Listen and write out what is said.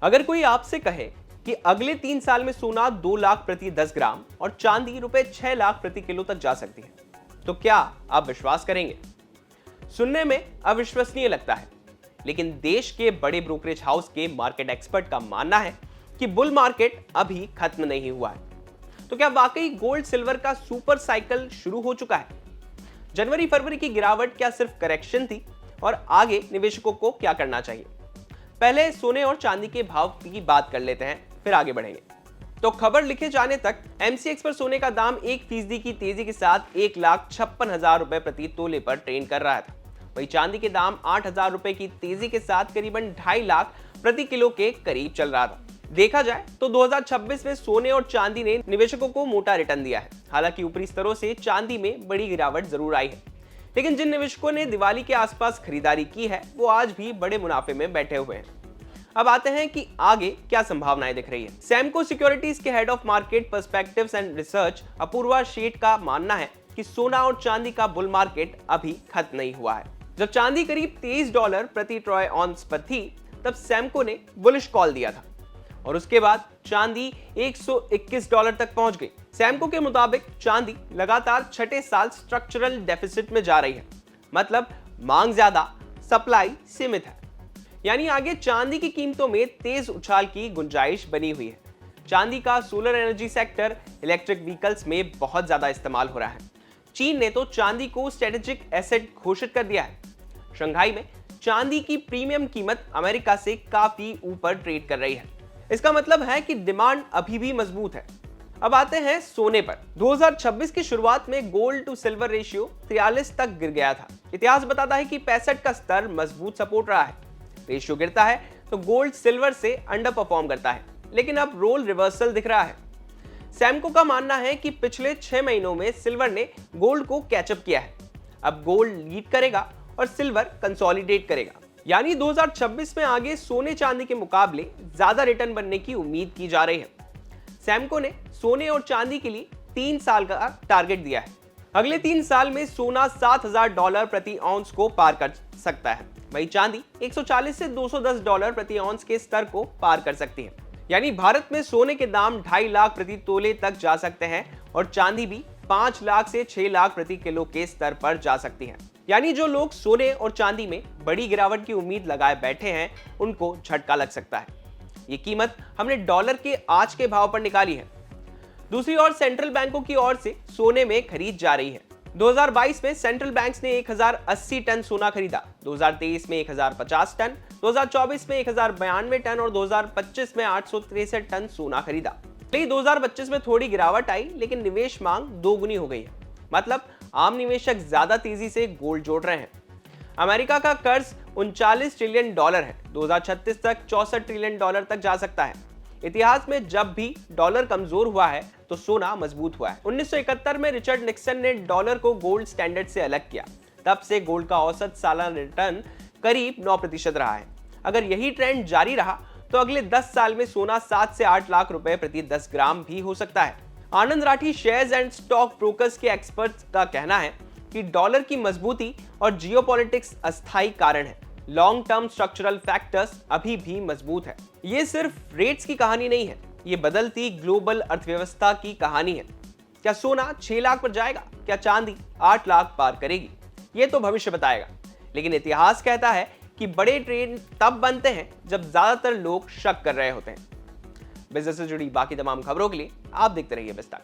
अगर कोई आपसे कहे कि अगले 3 साल में सोना 2 लाख प्रति 10 ग्राम और चांदी रुपए 6 लाख प्रति किलो तक जा सकती है, तो क्या आप विश्वास करेंगे? सुनने में अविश्वसनीय लगता है, लेकिन देश के बड़े ब्रोकरेज हाउस के मार्केट एक्सपर्ट का मानना है कि बुल मार्केट अभी खत्म नहीं हुआ है। तो क्या वाकई गोल्ड सिल्वर का सुपर साइकिल शुरू हो चुका है? जनवरी फरवरी की गिरावट क्या सिर्फ करेक्शन थी और आगे निवेशकों को क्या करना चाहिए? पहले सोने और चांदी के भाव की बात कर लेते हैं, फिर आगे बढ़ेंगे। तो खबर लिखे जाने तक एमसीएक्स पर सोने का दाम 1% की तेजी के साथ 1,56,000 रुपए प्रति तोले पर ट्रेंड कर रहा था। वहीं चांदी के दाम 8,000 रुपए की तेजी के साथ करीबन 2.5 लाख प्रति किलो के करीब चल रहा था। देखा जाए तो 2026 में सोने और चांदी ने निवेशकों को मोटा रिटर्न दिया है। हालांकि ऊपरी स्तरों से चांदी में बड़ी गिरावट जरूर आई है, लेकिन जिन निवेशकों ने दिवाली के आसपास खरीदारी की है वो आज भी बड़े मुनाफे में बैठे हुए हैं। अब आते हैं कि आगे क्या संभावनाएं दिख रही है। सैमको सिक्योरिटीज के head of market perspectives and research Apurva Sheth का मानना है कि सोना और चांदी का बुल मार्केट अभी खत्म नहीं हुआ है। जब चांदी करीब $23 प्रति ट्रॉय ऑन्स पर थी, तब सैमको ने बुलिश कॉल दिया था और उसके बाद चांदी $121 तक पहुंच गई। सैमको के मुताबिक चांदी लगातार छठे साल स्ट्रक्चरल डेफिसिट में जा रही है, मतलब मांग ज्यादा, सप्लाई सीमित है। यानी आगे चांदी की कीमतों में तेज उछाल की गुंजाइश बनी हुई है। चांदी का solar energy sector, electric vehicles में बहुत ज्यादा इस्तेमाल हो रहा है। चीन ने तो चांदी को स्ट्रेटेजिक एसेट घोषित कर दिया है। शंघाई में चांदी की प्रीमियम कीमत अमेरिका से काफी ऊपर ट्रेड कर रही है। इसका मतलब है कि डिमांड अभी भी मजबूत है। अब आते हैं सोने पर। 2026 की शुरुआत में गोल्ड टू सिल्वर रेशियो 43 तक गिर गया था। इतिहास बताता है कि 65 का स्तर मजबूत सपोर्ट रहा है। रेशियो गिरता है तो गोल्ड सिल्वर से अंडर परफॉर्म करता है, लेकिन अब रोल रिवर्सल दिख रहा है। सैमको का मानना है कि पिछले 6 महीनों में सिल्वर ने गोल्ड को कैचअप किया है। अब गोल्ड लीड करेगा और सिल्वर कंसोलिडेट करेगा। यानी 2026 में आगे सोने चांदी के मुकाबले ज्यादा रिटर्न बनने की उम्मीद की जा रही है। सैमको ने सोने और चांदी के लिए 3 साल का टारगेट दिया है। अगले 3 साल में सोना $7,000 प्रति ऑन्स को पार कर सकता है, वहीं चांदी 140 से $210 प्रति ऑन्स के स्तर को पार कर सकती है। यानी भारत में सोने के दाम 2.5 लाख प्रति तोले तक जा सकते हैं और चांदी भी 5 लाख से 6 लाख प्रति किलो के स्तर पर जा सकती है। यानी जो लोग सोने और चांदी में बड़ी गिरावट की उम्मीद लगाए बैठे हैं, उनको झटका लग सकता है। ये कीमत हमने डॉलर के आज के भाव पर निकाली है। दूसरी ओर सेंट्रल बैंकों की ओर से सोने में खरीद जा रही है। 2022 में सेंट्रल बैंक्स ने 1080 टन सोना खरीदा, 2023 में 1050 टन, 2024 में 1092 टन और 2025 में 863 टन सोना खरीदा। 2025 में थोड़ी गिरावट आई, लेकिन निवेश मांग दोगुनी हो गई है। मतलब आम निवेशक ज्यादा तेजी से गोल्ड जोड़ रहे हैं। अमेरिका का कर्ज $39 ट्रिलियन है, 2036 तक $64 ट्रिलियन तक जा सकता है। इतिहास में जब भी डॉलर कमजोर हुआ है तो सोना मजबूत हुआ है। 1971 में रिचर्ड निक्सन ने डॉलर को गोल्ड स्टैंडर्ड से अलग किया। तब से गोल्ड का औसत सालाना रिटर्न करीब 9% रहा है। अगर यही ट्रेंड जारी रहा तो अगले 10 साल में सोना 7 से 8 लाख रुपए प्रति 10 ग्राम भी हो सकता है। Anand Rathi shares and stock brokers के एक्सपर्ट्स का कहना है कि डॉलर की मजबूती और जियोपॉलिटिक्स अस्थायी कारण है। लॉन्ग टर्म स्ट्रक्चरल फैक्टर्स अभी भी मजबूत है। ये सिर्फ रेट्स की कहानी नहीं है, ये बदलती ग्लोबल अर्थव्यवस्था की कहानी है। क्या सोना 6 लाख पर जाएगा? क्या चांदी 8 लाख पार करेगी? ये तो भविष्य बताएगा, लेकिन इतिहास कहता है कि बड़े ट्रेंड तब बनते हैं जब ज्यादातर लोग शक कर रहे होते हैं। बिजनेस से जुड़ी बाकी तमाम खबरों के लिए आप देखते रहिए बिज़ तक।